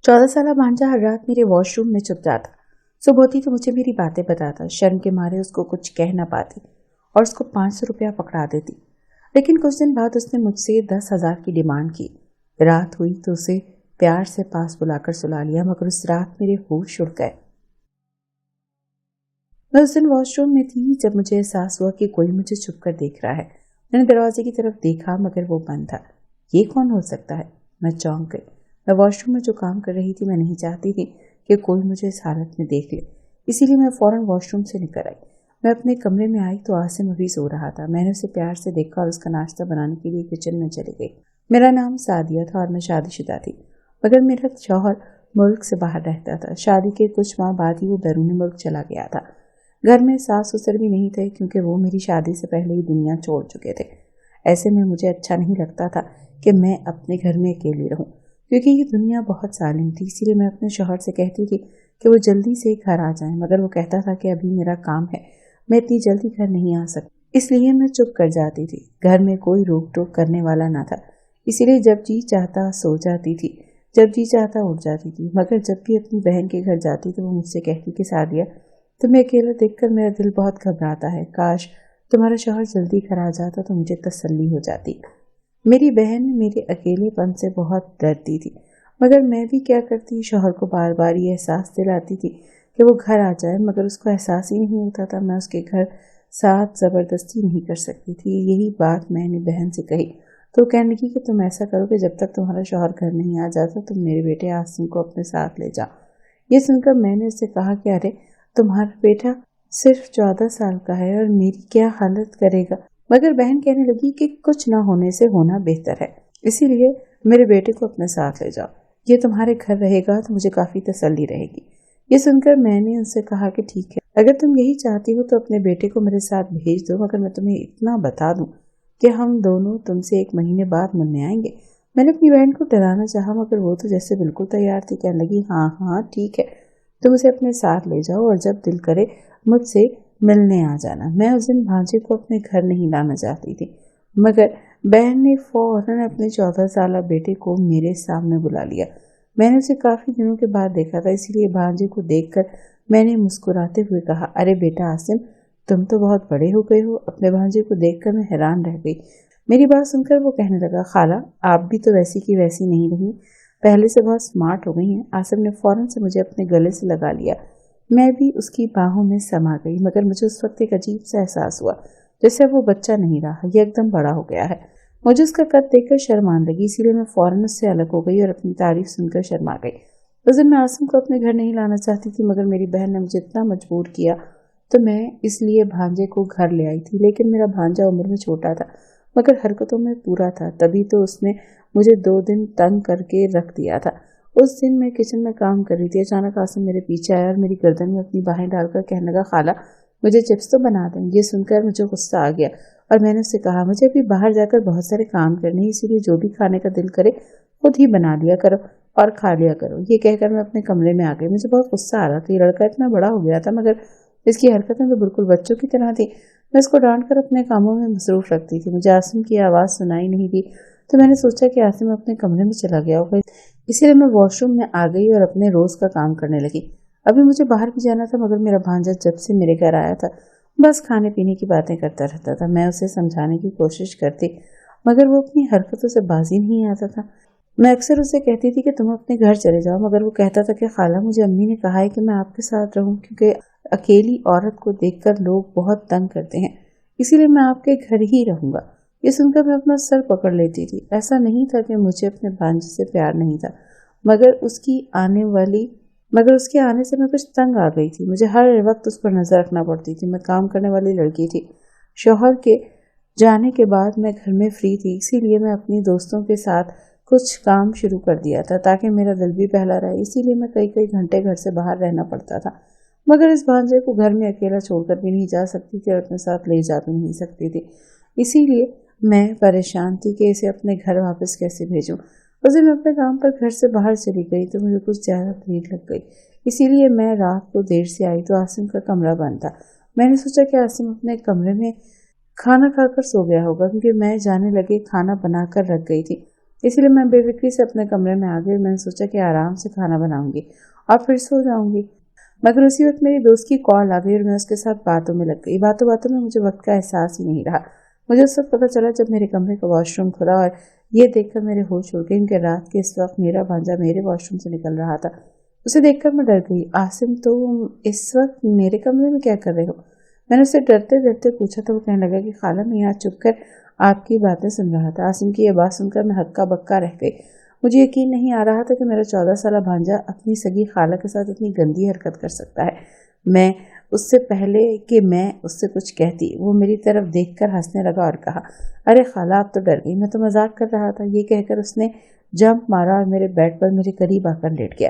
14 साल भांजा हर रात मेरे वॉशरूम में छुप जाता। सुबह होती तो मुझे मेरी बातें बताता। शर्म के मारे उसको कुछ कह ना पाती और उसको 500 रुपया पकड़ा देती। लेकिन कुछ दिन बाद उसने मुझसे 10,000 की डिमांड की। रात हुई तो उसे प्यार से पास बुलाकर सुला लिया, मगर उस रात मेरे होश उड़ गए। मैं उस दिन वॉशरूम में थी जब मुझे एहसास हुआ कि कोई मुझे छुप कर देख रहा है। मैंने दरवाजे की तरफ देखा मगर वो बंद था। ये कौन हो सकता है? मैं चौंक गई। मैं वॉशरूम में जो काम कर रही थी, मैं नहीं चाहती थी कि कोई मुझे इस हालत में देख ले, इसीलिए मैं फौरन वॉशरूम से निकल आई। मैं अपने कमरे में आई तो आसिम अभी सो रहा था। मैंने उसे प्यार से देखा और उसका नाश्ता बनाने के लिए किचन में चली गई। मेरा नाम सादिया था और मैं शादीशुदा थी, मगर मेरा शौहर मुल्क से बाहर रहता था। शादी के कुछ माह बाद ही वो बैरून मुल्क चला गया था। घर में सास ससुर भी नहीं थे क्योंकि वो मेरी शादी से पहले ही दुनिया छोड़ चुके थे। ऐसे में मुझे अच्छा नहीं लगता था कि मैं अपने घर में अकेली रहूं, क्योंकि ये दुनिया बहुत जालिम थी। इसीलिए मैं अपने शौहर से कहती थी कि वो जल्दी से घर आ जाएं, मगर वो कहता था कि अभी मेरा काम है, मैं इतनी जल्दी घर नहीं आ सकती। इसलिए मैं चुप कर जाती थी। घर में कोई रोक टोक करने वाला ना था, इसीलिए जब जी चाहता सो जाती थी, जब जी चाहता उठ जाती थी। मगर जब भी अपनी बहन के घर जाती तो वो मुझसे कहती कि सादिया, तुम्हें अकेला देखकर मेरा दिल बहुत घबराता है। काश तुम्हारा शौहर जल्दी घर आ जाता तो मुझे तसल्ली हो जाती। मेरी बहन मेरे अकेलेपन से बहुत डरती थी, मगर मैं भी क्या करती। शौहर को बार बार ये एहसास दिलाती थी कि वो घर आ जाए, मगर उसको एहसास ही नहीं होता था। मैं उसके घर साथ जबरदस्ती नहीं कर सकती थी। यही बात मैंने बहन से कही तो कहने लगी कि तुम ऐसा करो कि जब तक तुम्हारा शौहर घर नहीं आ जाता तुम मेरे बेटे आसिम को अपने साथ ले जाओ। ये सुनकर मैंने उससे कहा कि अरे, तुम्हारा बेटा सिर्फ 14 साल का है और मेरी क्या हालत करेगा। मगर बहन कहने लगी कि कुछ ना होने से होना बेहतर है, इसीलिए मेरे बेटे को अपने साथ ले जाओ। ये तुम्हारे घर रहेगा तो मुझे काफी तसल्ली रहेगी। ये सुनकर मैंने उनसे कहा कि ठीक है, अगर तुम यही चाहती हो तो अपने बेटे को मेरे साथ भेज दो, मगर मैं तुम्हें इतना बता दूं कि हम दोनों तुमसे 1 महीने बाद मिलने आएंगे। मैंने अपनी बहन को डराना चाहा, मगर वो तो जैसे बिल्कुल तैयार थी। कहने लगी हाँ हाँ ठीक है, तुम उसे अपने साथ ले जाओ और जब दिल करे मुझसे मिलने आ जाना। मैं उस दिन भांजे को अपने घर नहीं लाना चाहती थी, मगर बहन ने फौरन अपने 14 साल बेटे को मेरे सामने बुला लिया। मैंने उसे काफी दिनों के बाद देखा था, इसीलिए भांजे को देखकर मैंने मुस्कुराते हुए कहा, अरे बेटा आसिम, तुम तो बहुत बड़े हो गए हो। अपने भांजे को देखकर मैं हैरान रह गई। मेरी बात सुनकर वो कहने लगा, खाला आप भी तो वैसी की वैसी नहीं रही, पहले से बहुत स्मार्ट हो गई हैं। आसिम ने फौरन से मुझे अपने गले से लगा लिया। मैं भी उसकी बाहों में समा गई, मगर मुझे उस वक्त एक अजीब सा एहसास हुआ जैसे वो बच्चा नहीं रहा, ये एकदम बड़ा हो गया है। मुझे उसका कद देखकर शर्म आने लगी, इसीलिए मैं फौरन उससे अलग हो गई और अपनी तारीफ सुनकर शर्मा गई। उस दिन मैं आसिम को अपने घर नहीं लाना चाहती थी, मगर मेरी बहन ने मुझे इतना मजबूर किया तो मैं इसलिए भांजे को घर ले आई थी। लेकिन मेरा भांजा उम्र में छोटा था, मगर हरकतों में पूरा था। तभी तो उसने मुझे 2 दिन तंग करके रख दिया था। उस दिन मैं किचन में काम कर रही थी, अचानक आसिम मेरे पीछे आया और मेरी गर्दन में अपनी बाहें डालकर कहने लगा, खाला मुझे चिप्स तो बना दें। ये सुनकर मुझे गुस्सा आ गया और मैंने उससे कहा, मुझे अभी बाहर जाकर बहुत सारे काम करने हैं, इसीलिए जो भी खाने का दिल करे खुद ही बना लिया करो और खा लिया करो। ये कहकर मैं अपने कमरे में आ गई। मुझे बहुत गुस्सा आ रहा था। ये लड़का इतना बड़ा हो गया था, मगर इसकी हरकतें तो बिल्कुल बच्चों की तरह थी। मैं इसको डांट कर अपने कामों में मसरूफ रखती थी। मुझे आसिम की आवाज़ सुनाई नहीं दी तो मैंने सोचा कि आसिम अपने कमरे में चला गया होगा, इसीलिए मैं वॉशरूम में आ गई और अपने रोज का काम करने लगी। अभी मुझे बाहर भी जाना था, मगर मेरा भांजा जब से मेरे घर आया था बस खाने पीने की बातें करता रहता था। मैं उसे समझाने की कोशिश करती, मगर वो अपनी हरकतों से बाजी नहीं आता था। मैं अक्सर उसे कहती थी कि तुम अपने घर चले जाओ, मगर वो कहता था कि खाला मुझे अम्मी ने कहा है कि मैं आपके साथ रहूं, क्योंकि अकेली औरत को देखकर लोग बहुत तंग करते हैं, इसीलिए मैं आपके घर ही रहूंगा। ये सुनकर मैं अपना सर पकड़ लेती थी। ऐसा नहीं था कि मुझे अपने भांजे से प्यार नहीं था, मगर उसके आने से मैं कुछ तंग आ गई थी। मुझे हर वक्त उस पर नजर रखना पड़ती थी। मैं काम करने वाली लड़की थी। शौहर के जाने के बाद मैं घर में फ्री थी, इसीलिए मैं अपनी दोस्तों के साथ कुछ काम शुरू कर दिया था ताकि मेरा दिल भी बहला रहे। इसीलिए मैं कई कई घंटे घर से बाहर रहना पड़ता था, मगर इस भांजे को घर में अकेला छोड़कर भी नहीं जा सकती थी और अपने साथ ले जा भी नहीं सकती थी। इसीलिए मैं परेशान थी कि इसे अपने घर वापस कैसे भेजूं। उस दिन मैं अपने काम पर घर से बाहर चली गई तो मुझे कुछ ज्यादा भीड़ लग गई, इसीलिए मैं रात को देर से आई तो आसिम का कमरा बंद था। मैंने सोचा कि आसिम अपने कमरे में खाना खाकर सो गया होगा, क्योंकि मैं जाने लगे खाना बनाकर रख गई थी। इसीलिए मैं बेफिक्री से अपने कमरे में आ गई। मैंने सोचा कि आराम से खाना बनाऊंगी और फिर सो जाऊंगी, मगर उसी वक्त मेरी दोस्त की कॉल आ गई और मैं उसके साथ बातों में लग गई। बातों बातों में मुझे वक्त का एहसास ही नहीं रहा। मुझे उस वक्त पता चला जब मेरे कमरे का वॉशरूम खुला, और ये देखकर मेरे होश उड़ गए क्योंकि रात के इस वक्त मेरा भांजा मेरे वॉशरूम से निकल रहा था। उसे देखकर मैं डर गई। आसिम, तुम इस वक्त मेरे कमरे में क्या कर रहे हो? मैंने उससे डरते डरते पूछा तो वो कहने लगा कि खाला, मैं यहाँ चुप कर आपकी बातें सुन रहा था। आसिम की यह बात सुनकर मैं हक्का बक्का रह गई। मुझे यकीन नहीं आ रहा था कि मेरा 14 साला भांजा अपनी सगी खाला के साथ इतनी गंदी हरकत कर सकता है। मैं उससे पहले कि मैं उससे कुछ कहती, वो मेरी तरफ देखकर हंसने लगा और कहा, अरे खाला, आप तो डर गई, मैं तो मजाक कर रहा था। ये कहकर उसने जंप मारा और मेरे बेड पर मेरे करीब आकर लेट गया।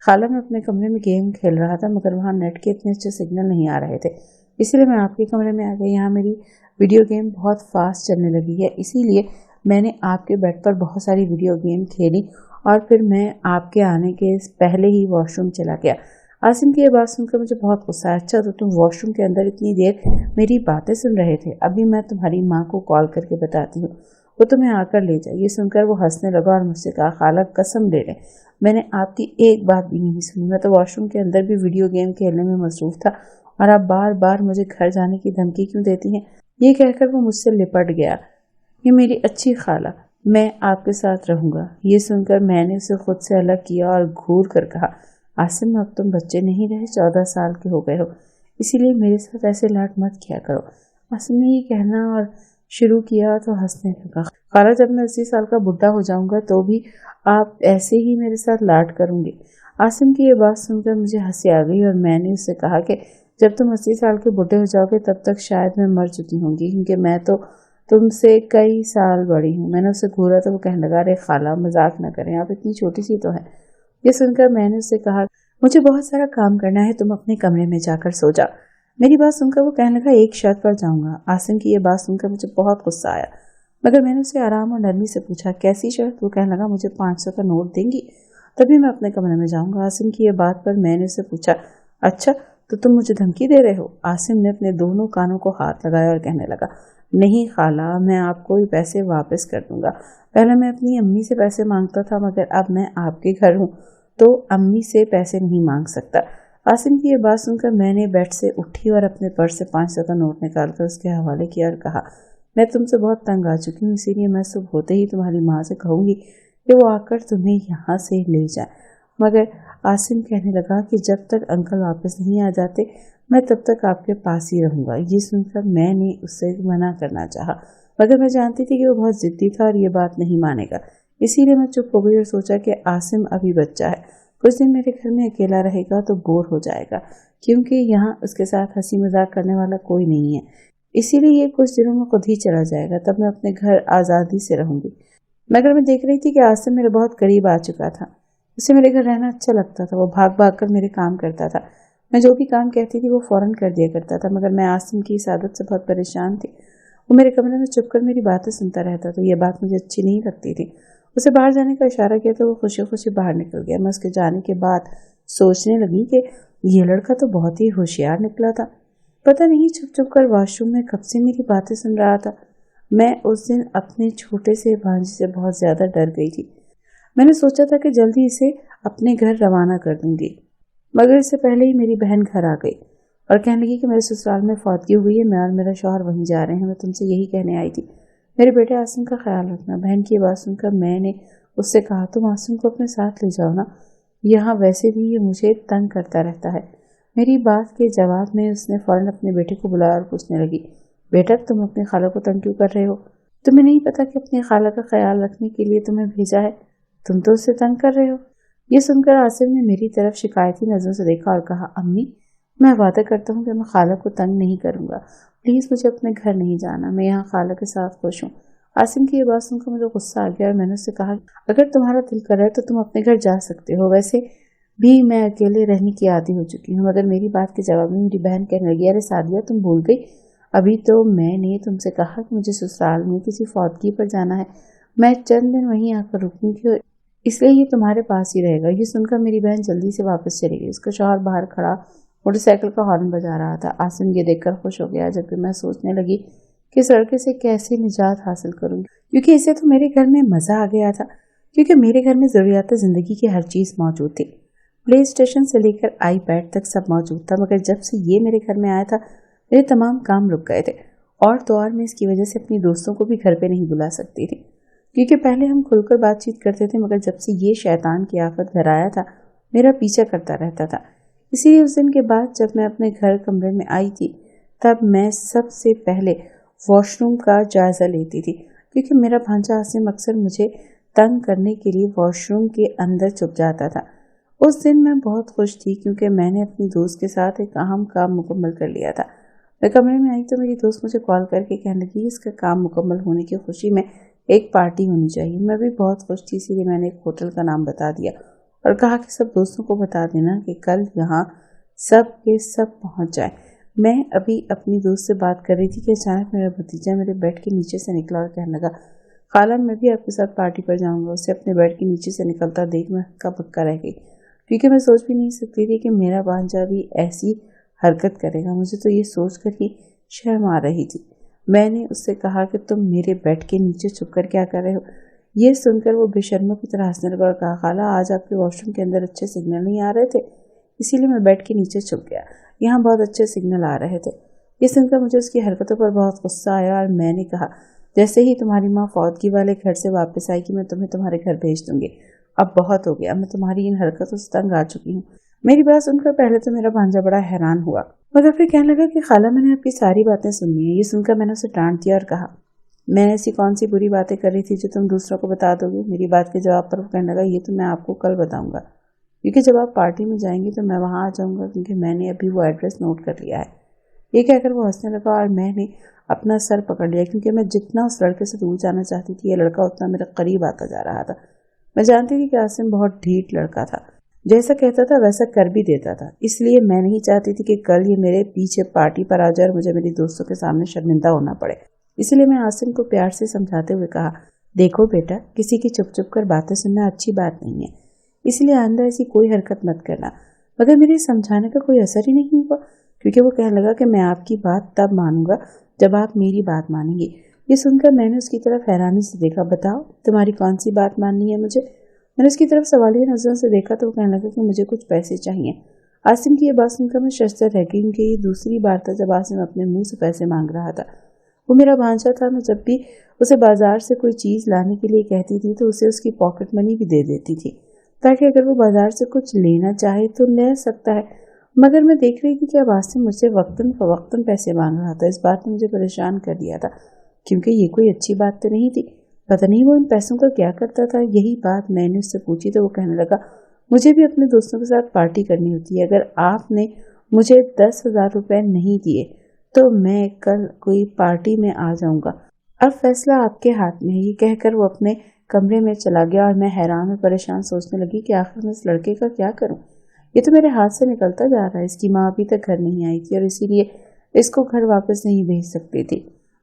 खाला, मैं अपने कमरे में गेम खेल रहा था, मगर वहाँ नेट के इतने अच्छे सिग्नल नहीं आ रहे थे, इसीलिए मैं आपके कमरे में आ गई। यहाँ मेरी वीडियो गेम बहुत फास्ट चलने लगी है, इसीलिए मैंने आपके बेड पर बहुत सारी वीडियो गेम खेली और फिर मैं आपके आने के पहले ही वॉशरूम चला गया। आसिम की ये बात सुनकर मुझे बहुत गुस्सा आया। अच्छा, तो तुम वॉशरूम के अंदर इतनी देर मेरी बातें सुन रहे थे? अभी मैं तुम्हारी माँ को कॉल करके बताती हूँ, वो तुम्हें आकर ले जाए। ये सुनकर वो हंसने लगा और मुझसे कहा, खाला कसम ले ले, मैंने आपकी एक बात भी नहीं सुनी। मैं तो वॉशरूम के अंदर भी वीडियो गेम खेलने में मसरूफ था और आप बार बार मुझे घर जाने की धमकी क्यों देती हैं? ये कहकर वो मुझसे लिपट गया। ये मेरी अच्छी खाला, मैं आपके साथ रहूंगा। ये सुनकर मैंने उसे खुद से अलग किया और घूर कर कहा, आसिम, अब तुम बच्चे नहीं रहे, 14 साल के हो गए हो, इसीलिए मेरे साथ ऐसे लाड मत किया करो। आसिम ने ये कहना और शुरू किया तो हंसने लगा। खाला, जब मैं 80 साल का बुढ़ा हो जाऊंगा तो भी आप ऐसे ही मेरे साथ लाड करूंगी? आसिम की ये बात सुनकर मुझे हंसी आ गई और मैंने उससे कहा कि जब तुम 80 साल के बुढ़े हो जाओगे तब तक शायद मैं मर चुकी होंगी, क्योंकि मैं तो तुमसे कई साल बड़ी हूँ। मैंने उसे घूरा तो वो कहने लगा, अरे खाला, मजाक न करें, आप इतनी छोटी सी तो है। ये सुनकर मैंने उससे कहा, मुझे बहुत सारा काम करना है, तुम अपने कमरे में जाकर सो जा। मेरी बात सुनकर वो कहने लगा, एक शर्त पर जाऊंगा। आसिम की ये बात सुनकर मुझे बहुत गुस्सा आया, मगर मैंने उसे आराम और नरमी से पूछा, कैसी शर्त? वो कहने लगा, मुझे 500 का नोट देंगी तभी मैं अपने कमरे में जाऊंगा। आसिम की ये बात पर मैंने उसे पूछा, अच्छा, तो तुम मुझे धमकी दे रहे हो? आसिम ने अपने दोनों कानों को हाथ लगाया और कहने लगा, नहीं खाला, मैं आपको ये पैसे वापस कर दूंगा। पहले मैं अपनी अम्मी से पैसे मांगता था, मगर अब मैं आपके घर हूँ तो अम्मी से पैसे नहीं मांग सकता। आसिम की ये बात सुनकर मैंने बेड से उठी और अपने पर्स से 500 का नोट निकालकर उसके हवाले किया और कहा, मैं तुमसे बहुत तंग आ चुकी हूँ, इसीलिए मैं सुबह होते ही तुम्हारी माँ से कहूँगी कि वो आकर तुम्हें यहाँ से ले जाए। मगर आसिम कहने लगा कि जब तक अंकल वापस नहीं आ जाते मैं तब तक आपके पास ही रहूँगा। ये सुनकर मैंने उससे मना करना चाहा, मगर मैं जानती थी कि वो बहुत ज़िद्दी था और ये बात नहीं मानेगा, इसीलिए मैं चुप हो गई और सोचा कि आसिम अभी बच्चा है, कुछ दिन मेरे घर में अकेला रहेगा तो बोर हो जाएगा, क्योंकि यहाँ उसके साथ हंसी मजाक करने वाला कोई नहीं है, इसीलिए ये कुछ दिनों में खुद ही चला जाएगा, तब मैं अपने घर आज़ादी से रहूँगी। मगर मैं देख रही थी कि आसिम मेरे बहुत करीब आ चुका था, उसे मेरे घर रहना अच्छा लगता था, वो भाग भाग कर मेरे काम करता था, मैं जो भी काम कहती थी वो फौरन कर दिया करता था। मगर मैं आसिम की इस आदत से बहुत परेशान थी। वो मेरे कमरे में चुपकर मेरी बातें सुनता रहता, तो ये बात मुझे अच्छी नहीं लगती थी। उसे बाहर जाने का इशारा किया तो वो खुशी खुशी बाहर निकल गया। मैं उसके जाने के बाद सोचने लगी कि ये लड़का तो बहुत ही होशियार निकला था, पता नहीं छुप छुप कर वॉशरूम में कब से मेरी बातें सुन रहा था। मैं उस दिन अपने छोटे से भांजे से बहुत ज्यादा डर गई थी। मैंने सोचा था कि जल्दी इसे अपने घर रवाना कर दूंगी, मगर इससे पहले ही मेरी बहन घर आ गई और कहने लगी कि मेरे ससुराल में फौतगी हुई है, मैं और मेरा शौहर वहीं जा रहे हैं, मैं तुमसे यही कहने आई थी, मेरे बेटे आसिम का ख्याल रखना। बहन की बात सुनकर मैंने उससे कहा, तुम आसिम को अपने साथ ले जाओ ना, यहाँ वैसे भी ये मुझे तंग करता रहता है। मेरी बात के जवाब में उसने फौरन अपने बेटे को बुलाया और पूछने लगी, बेटा, तुम अपनी खाला को तंग क्यों कर रहे हो? तुम्हें नहीं पता कि अपनी खाला का ख्याल रखने के लिए तुम्हें भेजा है, तुम तो उसे तंग कर रहे हो। ये सुनकर आसिम ने मेरी तरफ शिकायती नजरों से देखा और कहा, अम्मी, मैं वादा करता हूँ कि मैं खाला को तंग नहीं करूंगा, प्लीज मुझे अपने घर नहीं जाना, मैं यहाँ खाला के साथ खुश हूँ। आसिम की ये बात सुनकर मुझे गुस्सा आ गया और मैंने उससे कहा, अगर तुम्हारा दिल कर रहा है तो तुम अपने घर जा सकते हो, वैसे भी मैं अकेले रहने की आदी हो चुकी हूँ। मगर मेरी बात के जवाब में मेरी बहन कहने लगी, अरे सादिया, तुम भूल गई, अभी तो मैंने तुमसे कहा कि मुझे ससुराल में किसी फौतगी पर जाना है, मैं चंद दिन वहीं आकर रुकूंगी, इसलिए ये तुम्हारे पास ही रहेगा। ये सुनकर मेरी बहन जल्दी से वापस चली गई। उसका शौहर बाहर खड़ा मोटरसाइकिल का हॉर्न बजा रहा था। आसिम ये देखकर खुश हो गया, जबकि मैं सोचने लगी कि इस लड़के से कैसे निजात हासिल करूंगी, क्योंकि इसे तो मेरे घर में मजा आ गया था, क्योंकि मेरे घर में जरूरियात जिंदगी की हर चीज मौजूद थी। प्ले स्टेशन से लेकर आईपैड तक सब मौजूद था। मगर जब से ये मेरे घर में आया था मेरे तमाम काम रुक गए थे। और तो और मैं इसकी वजह से अपनी दोस्तों को भी घर पे नहीं बुला सकती थी, क्योंकि पहले हम खुलकर बातचीत करते थे, मगर जब से ये शैतान की आफत घर आया था मेरा पीछा करता रहता था। इसीलिए उस दिन के बाद जब मैं अपने घर कमरे में आई थी तब मैं सबसे पहले वॉशरूम का जायजा लेती थी, क्योंकि मेरा भांजा आसिम अक्सर मुझे तंग करने के लिए वॉशरूम के अंदर छुप जाता था। उस दिन मैं बहुत खुश थी, क्योंकि मैंने अपनी दोस्त के साथ एक अहम काम मुकम्मल कर लिया था। मैं कमरे में आई तो मेरी दोस्त मुझे कॉल करके कहने लगी इसका काम मुकम्मल होने की खुशी में एक पार्टी होनी चाहिए। मैं भी बहुत खुश थी, इसीलिए मैंने एक होटल का नाम बता दिया और कहा कि सब दोस्तों को बता देना कि कल यहाँ सब के सब पहुँच जाए। मैं अभी अपनी दोस्त से बात कर रही थी कि अचानक मेरा भतीजा मेरे बेड के नीचे से निकला और कहने लगा, खाला मैं भी आपके साथ पार्टी पर जाऊंगा। उसे अपने बेड के नीचे से निकलता देख मैं हक्का बक्का रह गई, क्योंकि मैं सोच भी नहीं सकती थी कि मेरा भांजा भी ऐसी हरकत करेगा। मुझे तो ये सोच कर ही शर्म आ रही थी। मैंने उससे कहा कि तुम मेरे बेड के नीचे छुप कर क्या कर रहे हो। ये सुनकर वो बेशर्मों की तरह हंसने लगा और कहा, खाला आज आपके वॉशरूम के अंदर अच्छे सिग्नल नहीं आ रहे थे, इसीलिए मैं बेड के नीचे छुप गया, यहाँ बहुत अच्छे सिग्नल आ रहे थे। ये सुनकर मुझे उसकी हरकतों पर बहुत गुस्सा आया और मैंने कहा, जैसे ही तुम्हारी माँ फौतगी वाले घर से वापस आएगी मैं तुम्हें तुम्हारे घर भेज दूंगी। अब बहुत हो गया, मैं तुम्हारी इन हरकतों से तंग आ चुकी हूँ। मेरी बात सुनकर पहले तो मेरा भांजा बड़ा हैरान हुआ, मगर फिर कहने लगा कि खाला मैंने आपकी सारी बातें सुनी है। ये सुनकर मैंने उसे डांट दिया और कहा, मैं ऐसी कौन सी बुरी बातें कर रही थी जो तुम दूसरों को बता दोगे। मेरी बात के जवाब पर वो कहने लगा, ये तो मैं आपको कल बताऊंगा, क्योंकि जब आप पार्टी में जाएंगी तो मैं वहां आ जाऊंगा, क्योंकि मैंने अभी वो एड्रेस नोट कर लिया है। ये कहकर वो हंसने लगा और मैंने अपना सर पकड़ लिया, क्योंकि मैं जितना उस लड़के से दूर जाना चाहती थी ये लड़का उतना मेरे करीब आता जा रहा था। मैं जानती थी कि आसिम बहुत ढीठ लड़का था, जैसा कहता था वैसा कर भी देता था। इसलिए मैं नहीं चाहती थी कि कल ये मेरे पीछे पार्टी पर आ जाए और मुझे मेरी दोस्तों के सामने शर्मिंदा होना पड़े। इसलिए मैं आसिम को प्यार से समझाते हुए कहा, देखो बेटा, किसी की चुप चुप कर बातें सुनना अच्छी बात नहीं है, इसलिए आइंदा ऐसी कोई हरकत मत करना। मगर मेरे समझाने का कोई असर ही नहीं हुआ, क्योंकि वो कहने लगा कि मैं आपकी बात तब मानूंगा जब आप मेरी बात मानेंगे। ये सुनकर मैंने उसकी तरफ हैरानी से देखा, बताओ तुम्हारी कौन सी बात माननी है मुझे। मैंने उसकी तरफ सवालिया नजरों से देखा तो वो कहने लगा कि मुझे कुछ पैसे चाहिए। आसिम की ये बात सुनकर मैं शर्मसार रह गई, क्योंकि ये दूसरी बार था जब आसिम अपने मुंह से पैसे मांग रहा था। वो मेरा भांजा था, मैं जब भी उसे बाजार से कोई चीज लाने के लिए कहती थी तो उसे उसकी पॉकेट मनी भी दे देती थी, ताकि अगर वो बाजार से कुछ लेना चाहे तो ले सकता है। मगर मैं देख रही थी कि अब आसिम मुझसे वक्तन फवक्तन पैसे मांग रहा था। इस बात ने मुझे परेशान कर दिया था, क्योंकि ये कोई अच्छी बात तो नहीं थी। पता नहीं वो इन पैसों का क्या करता था। यही बात मैंने उससे पूछी तो वो कहने लगा, मुझे भी अपने दोस्तों के साथ पार्टी करनी होती है। अगर आपने मुझे 10,000 रुपए नहीं दिए तो मैं कल कोई पार्टी में आ जाऊंगा। अब फैसला आपके हाथ में है। ये कहकर वो अपने कमरे में चला गया और मैं हैरान और परेशान सोचने लगी कि आखिर मैं इस लड़के का क्या करूं। ये तो मेरे हाथ से निकलता जा रहा है। इसकी माँ अभी तक घर नहीं आई थी और इसीलिए इसको घर वापस नहीं भेज सकती थी,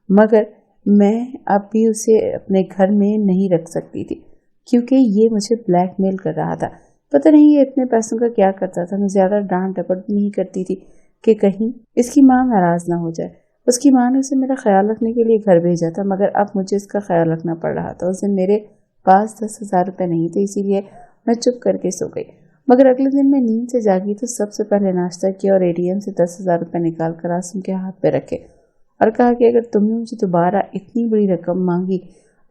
मगर मैं अब भी उसे अपने घर में नहीं रख सकती थी, क्योंकि ये मुझे ब्लैकमेल कर रहा था। पता नहीं ये इतने पैसों का क्या करता था। मैं ज्यादा डांट डपट भी नहीं करती थी कि कहीं इसकी माँ नाराज ना हो जाए। उसकी माँ ने उसे मेरा ख्याल रखने के लिए घर भेजा था, मगर अब मुझे इसका ख्याल रखना पड़ रहा था। उस दिन मेरे पास 10,000 रुपये नहीं थे, इसीलिए मैं चुप करके सो गई। मगर अगले दिन मैं नींद से जागी तो सबसे पहले नाश्ता किया और एटीएम से 10,000 रुपये निकाल कर आसिम के हाथ पे रखे और कहा कि अगर तुमने मुझे दोबारा इतनी बड़ी रकम मांगी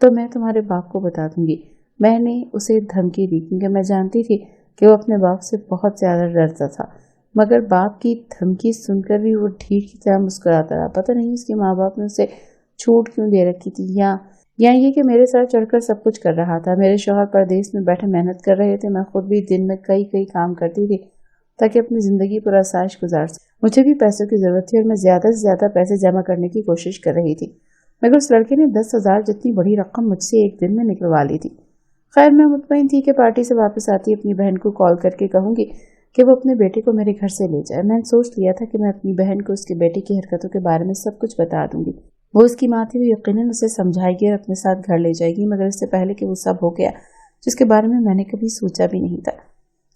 तो मैं तुम्हारे बाप को बता दूंगी। मैंने उसे धमकी दी, क्योंकि मैं जानती थी कि वो अपने बाप से बहुत ज्यादा डरता था। मगर बाप की धमकी सुनकर भी वो ढीठ की तरह मुस्कुराता रहा। पता नहीं उसके माँ बाप ने उसे छूट क्यों दे रखी थी, या ये कि मेरे साथ चढ़कर सब कुछ कर रहा था। मेरे शौहर परदेश में बैठे मेहनत कर रहे थे, मैं खुद भी दिन में कई काम करती थी ताकि अपनी जिंदगी पर आसाइश गुजार सके। मुझे भी पैसों की जरूरत थी और मैं ज्यादा से ज्यादा पैसे जमा करने की कोशिश कर रही थी, मगर उस लड़के ने 10,000 जितनी बड़ी रकम मुझसे एक दिन में निकलवा ली थी। खैर मैं मुतमईन थी कि पार्टी से वापस आती अपनी बहन को कॉल करके कहूंगी कि वो अपने बेटे को मेरे घर से ले जाए। मैंने सोच लिया था कि मैं अपनी बहन को उसके बेटे की हरकतों के बारे में सब कुछ बता दूंगी। वो उसकी माँ थी, वो यकीनन उसे समझाएगी और अपने साथ घर ले जाएगी, मगर इससे पहले कि वो सब हो गया जिसके बारे में मैंने कभी सोचा भी नहीं था।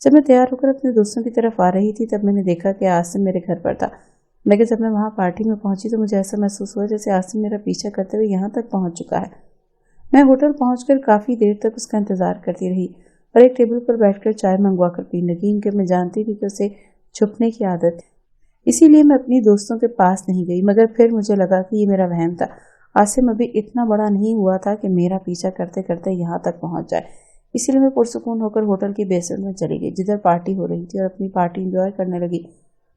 जब मैं तैयार होकर अपने दोस्तों की तरफ आ रही थी तब मैंने देखा कि आसिम मेरे घर पर था। लेकिन जब मैं वहाँ पार्टी में पहुंची तो मुझे ऐसा महसूस हुआ जैसे आसिम मेरा पीछा करते हुए यहाँ तक पहुंच चुका है। मैं होटल पहुंचकर काफी देर तक उसका इंतजार करती रही और एक टेबल पर बैठकर चाय मंगवा कर पीने लगी, क्योंकि मैं जानती थी कि उसे छुपने की आदत है। इसीलिए मैं अपनी दोस्तों के पास नहीं गई, मगर फिर मुझे लगा कि ये मेरा वहम था। आसिम अभी इतना बड़ा नहीं हुआ था कि मेरा पीछा करते करते यहाँ तक पहुंच जाए। इसीलिए मैं पुरसुकून होकर होटल की बेसमेंट में चली गई, जिधर पार्टी हो रही थी, और अपनी पार्टी एंजॉय करने लगी,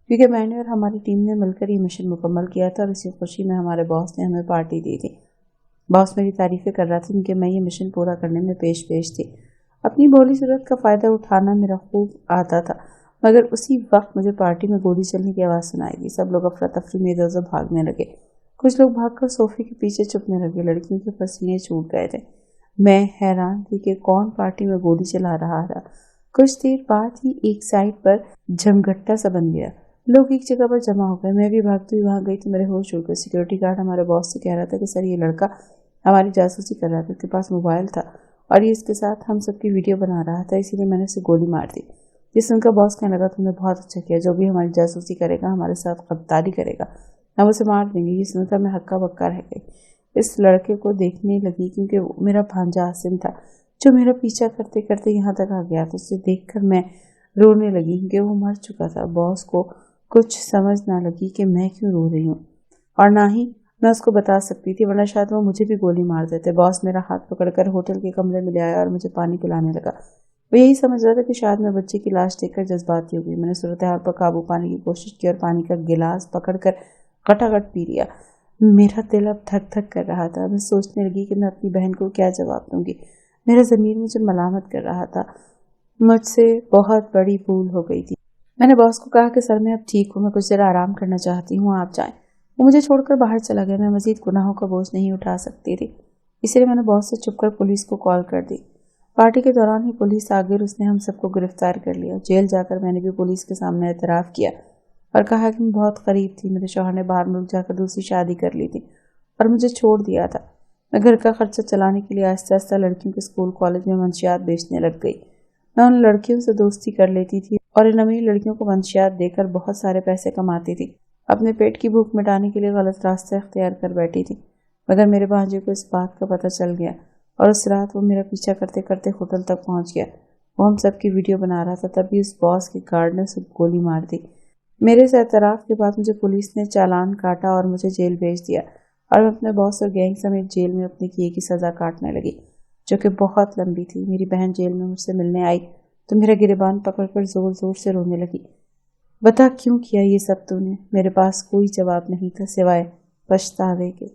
क्योंकि मैंने और हमारी टीम ने मिलकर ये मिशन मुकम्मल किया था और इसी खुशी में हमारे बॉस ने हमें पार्टी दी थी। बॉस मेरी तारीफें कर रहा था क्योंकि मैं ये मिशन पूरा करने में पेश थी। अपनी भोली सूरत का फायदा उठाना मेरा खूब आता था, मगर उसी वक्त मुझे पार्टी में गोली चलने की आवाज़ सुनाई दी। सब लोग अफरा तफरी में इधर उधर भागने लगे। कुछ लोग भागकर सोफे के पीछे छुपने लगे। लड़कियों के पसीने छूट गए थे। मैं हैरान थी कि कौन पार्टी में गोली चला रहा था। कुछ देर बाद ही एक साइड पर झमघट्टा सा बन गया। लोग एक जगह पर जमा हो गए। मैं भी भागती हुई वहां गई तो मेरे होश उड़ गए। सिक्योरिटी गार्ड हमारे बॉस से कह रहा था कि सर, ये लड़का हमारी जासूसी कर रहा था, उसके पास मोबाइल था और ये इसके साथ हम सबकी वीडियो बना रहा था, इसीलिए मैंने उसे गोली मार दी। जिससे उनका बॉस कहने लगा, तुमने बहुत अच्छा किया, जो भी हमारी जासूसी करेगा, हमारे साथ गद्दारी करेगा, हम उसे मार देंगे। ये सुनकर मैं हक्का बक्का रह गई। इस लड़के को देखने लगी क्योंकि मेरा भांजा आसिम था, जो मेरा पीछा करते करते यहाँ तक आ गया था। उसे देखकर मैं रोने लगी क्योंकि वो मर चुका था। बॉस को कुछ समझ ना लगी कि मैं क्यों रो रही हूँ, और ना ही मैं उसको बता सकती थी, वरना शायद वो मुझे भी गोली मार देते। बॉस मेरा हाथ पकड़कर होटल के कमरे में ले आया और मुझे पानी पिलाने लगा। वो यही समझ रहा था कि शायद मैं बच्चे की लाश देखकर जज्बाती हो गई। मैंने सूरत हाल पर काबू पाने की कोशिश की और पानी का गिलास पकड़कर खटाखट पी लिया। मेरा दिल अब धक धक कर रहा था। मैं सोचने लगी कि मैं अपनी बहन को क्या जवाब दूंगी। मेरा ज़मीर मुझे मलामत कर रहा था। मुझसे बहुत बड़ी भूल हो गई थी। मैंने बॉस को कहा कि सर, मैं अब ठीक हूँ, मैं कुछ देर आराम करना चाहती हूँ, आप जाएं। वो मुझे छोड़कर बाहर चला गया। मैं मजीद गुनाहों का बोझ नहीं उठा सकती थी, इसलिए मैंने बॉस से चुपकर पुलिस को कॉल कर दी। पार्टी के दौरान ही पुलिस आ गई और उसने हम सबको गिरफ्तार कर लिया। जेल जाकर मैंने भी पुलिस के सामने एतराफ़ किया और कहा कि मैं बहुत करीब थी। मेरे शौहर ने बाहर मुल्क जाकर दूसरी शादी कर ली थी और मुझे छोड़ दिया था। मैं घर का खर्चा चलाने के लिए आहिस्ता आहिस्ता लड़कियों के स्कूल कॉलेज में मंशियात बेचने लग गई। मैं उन लड़कियों से दोस्ती कर लेती थी और इन अमीर लड़कियों को मंशियात देकर बहुत सारे पैसे कमाती थी। अपने पेट की भूख मिटाने के लिए गलत रास्ते अख्तियार कर बैठी थी, मगर मेरे भांजे को इस बात का पता चल गया और उस रात वो मेरा पीछा करते करते होटल तक पहुंच गया। वो हम सब की वीडियो बना रहा था, तभी उस बॉस के गार्ड ने उसे गोली मार दी। मेरे इस एतराफ़ के बाद मुझे पुलिस ने चालान काटा और मुझे जेल भेज दिया और मैं अपने बॉस और गैंग समेत जेल में अपने किए की सज़ा काटने लगी, जो कि बहुत लंबी थी। मेरी बहन जेल में मुझसे मिलने आई तो मेरा गिरेबान पकड़कर जोर जोर से रोने लगी। बता, क्यों किया ये सब तूने? मेरे पास कोई जवाब नहीं था सिवाय पछतावे के।